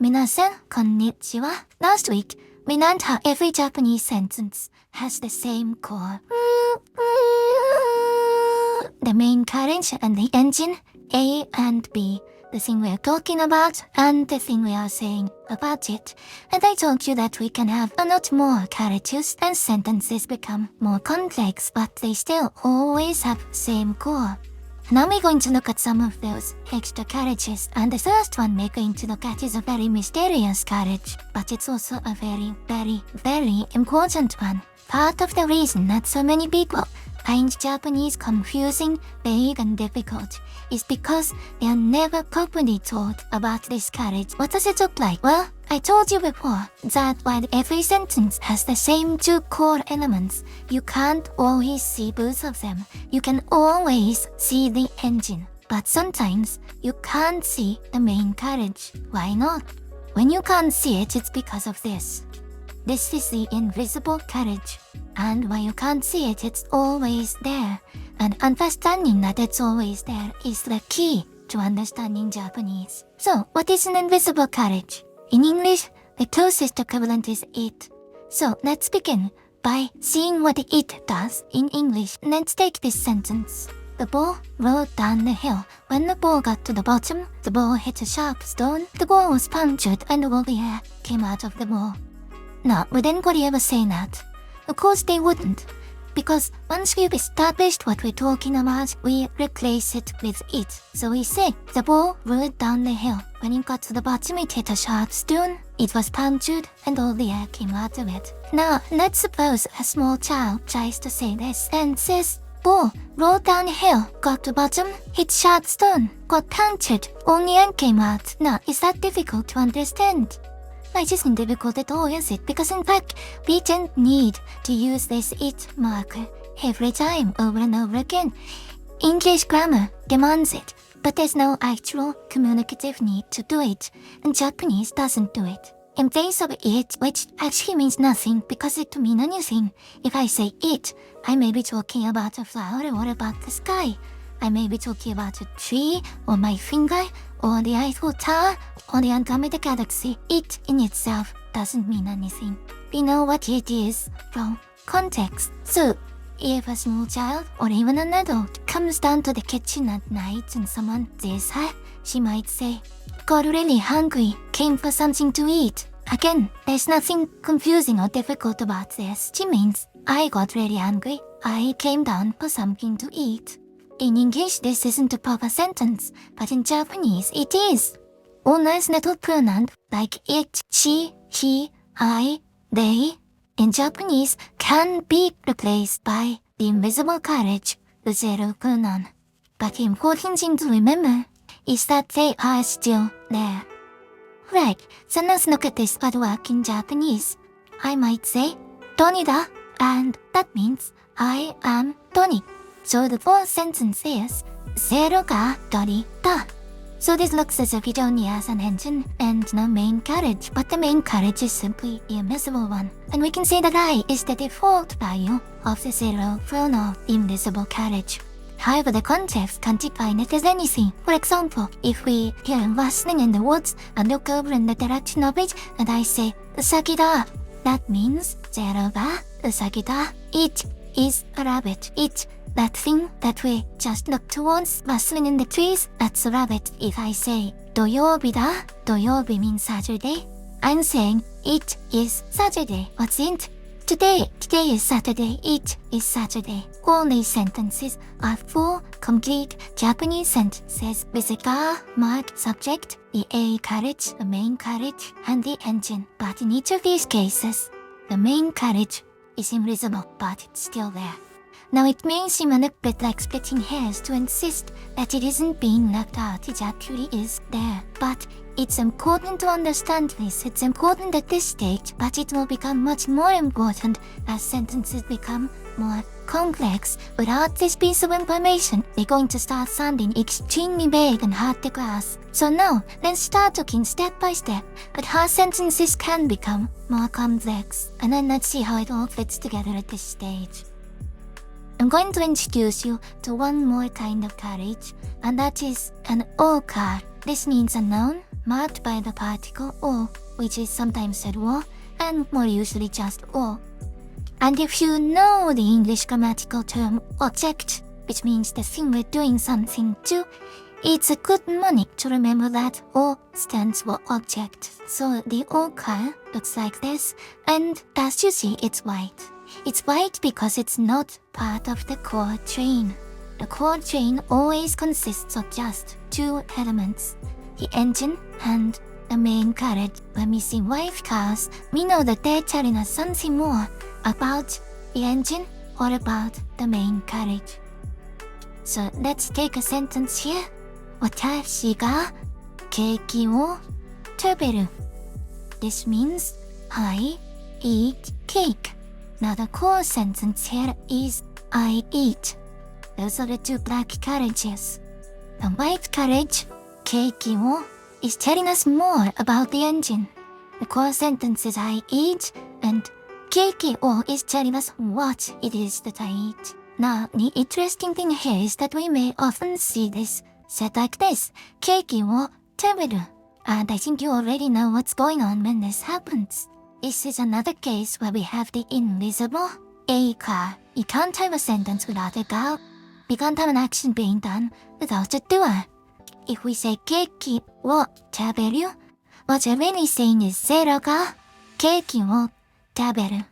Minasan, konnichiwa. Last week, we learned how every Japanese sentence has the same core. The main carriage and the engine, A and B. The thing we're talking about and the thing we are saying about it. And I told you that we can have a lot more carriages and sentences become more complex, but they still always have the same core. Now we're going to look at some of those extra carriages, and the first one we're going to look at is a very mysterious carriage, but it's also a very, very, very important one. Part of the reason that so many people find Japanese confusing, vague, and difficult is because they are never properly taught about this carriage. What does it look like? Well, I told you before that while every sentence has the same two core elements, you can't always see both of them. You can always see the engine, but sometimes you can't see the main carriage. Why not? When you can't see it, it's because of this. This is the invisible carriage, and while you can't see it, it's always there. And understanding that it's always there is the key to understanding Japanese. So, what is an invisible carriage? In English, the closest equivalent is it. So, let's begin by seeing what it does in English. Let's take this sentence. The ball rolled down the hill. When the ball got to the bottom, the ball hit a sharp stone. The ball was punctured and all the air came out of the ball. Now, would anybody ever say that? Of course they wouldn't, because once we've established what we're talking about, we replace it with it. So we say, the ball rolled down the hill. When it got to the bottom, it hit a sharp stone. It was punctured and all the air came out of it. Now, let's suppose a small child tries to say this and says, ball rolled down the hill, got to bottom, hit sharp stone, got punctured, all the air came out. Now, is that difficult to understand? It isn't difficult at all, is it? Because in fact, we don't need to use this it marker every time over and over again. English grammar demands it, but there's no actual communicative need to do it, and Japanese doesn't do it. In place of it, which actually means nothing because it can mean anything. If I say it, I may be talking about a flower or about the sky. I may be talking about a tree, or my finger, or the Eiffel Tower, or the Andromeda Galaxy. It in itself doesn't mean anything. We know what it is from context. So, if a small child, or even an adult, comes down to the kitchen at night and someone says hi, she might say, got really hungry, came for something to eat. Again, there's nothing confusing or difficult about this. She means, I got really hungry, I came down for something to eat. In English, this isn't a proper sentence, but in Japanese, it is. All nice little pronouns like it, she, he, I, they, in Japanese can be replaced by the invisible carriage, the zero pronoun. But the important thing to remember is that they are still there. Right, so let's look at this at work in Japanese. I might say, Toni-da, and that means I am Toni. So the full sentence is, zero ga Dolly da. So this looks as if it only has an engine and no main carriage, but the main carriage is simply the invisible one. And we can say that I is the default value of the zero pronoun invisible carriage. However, the context can define it as anything. For example, if we hear rustling in the woods and look over in the direction of it, and I say, usagi da, that means zero ga usagi da. It is a rabbit. It, that thing that we just looked towards, rustling in the trees, that's a rabbit. If I say, doyobi da, doyobi means Saturday, I'm saying, it is Saturday. What's it? Today is Saturday, it is Saturday. All these sentences are full, complete Japanese sentences with a ga marked subject, the A carriage, the main carriage, and the engine. But in each of these cases, the main carriage is invisible, but it's still there. Now it may seem a little bit like splitting hairs to insist that it isn't being left out, it actually is there. But it's important to understand this, it's important at this stage, but it will become much more important as sentences become more complex. Without this piece of information, they're going to start sounding extremely vague and hard to grasp. So now, let's start looking step by step at how sentences can become more complex, and then let's see how it all fits together at this stage. I'm going to introduce you to one more kind of carriage, and that is an O car. This means a noun marked by the particle o, which is sometimes said wo, and more usually just o. And if you know the English grammatical term object, which means the thing we're doing something to, it's a good mnemonic to remember that O stands for object. So the O car looks like this, and as you see, it's white. It's white because it's not part of the core train. The core train always consists of just two elements, the engine and the main carriage. When we see white cars, we know that they're telling us something more about the engine or about the main carriage. So let's take a sentence here. 私がケーキを食べる. This means I eat cake. Now the core sentence here is I eat. Those are the two black carriages. The white carriage, ケーキを, is telling us more about the engine. The core sentence is I eat, and ケーキを is telling us what it is that I eat. Now, the interesting thing here is that we may often see this said like this, ケーキを食べる. And I think you already know what's going on when this happens. This is another case where we have the invisible a car. You can't have a sentence without a car. We can't have an action being done without a doer. If we say ケーキを食べる, what we're really saying is ゼロがケーキを食べる.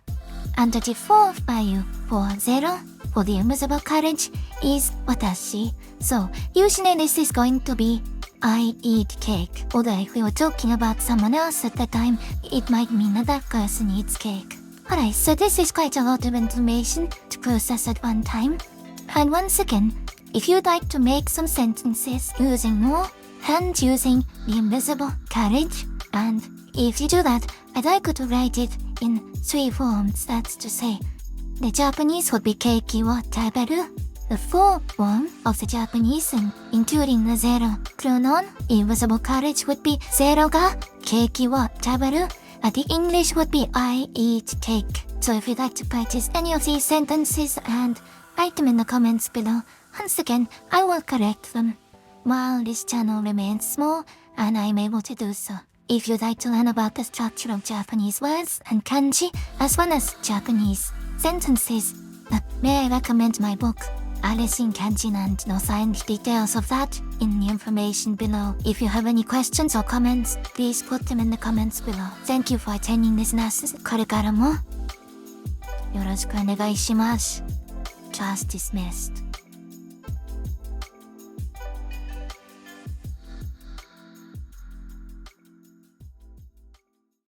And the default value for 0 for the invisible carriage is 私. So usually this is going to be I eat cake. Although if we were talking about someone else at the time, it might mean that that person eats cake. Alright, so this is quite a lot of information to process at one time. And once again, if you'd like to make some sentences using more and using the invisible carriage, and if you do that, I'd like you to write it in 3 forms. That's to say, the Japanese would be ケーキを食べる. The full form of the Japanese, including the zero pronoun, invisible carriage would be ゼロがケーキを食べる. And the English would be I eat cake. So if you'd like to practice any of these sentences and write them in the comments below, once again, I will correct them while this channel remains small and I'm able to do so. If you'd like to learn about the structure of Japanese words and kanji, as well as Japanese sentences, may I recommend my book, Alice-in-Kanji-land. You'll find details of that in the information below. If you have any questions or comments, please put them in the comments below. Thank you for attending this lesson. これからもよろしくお願いします. Class dismissed.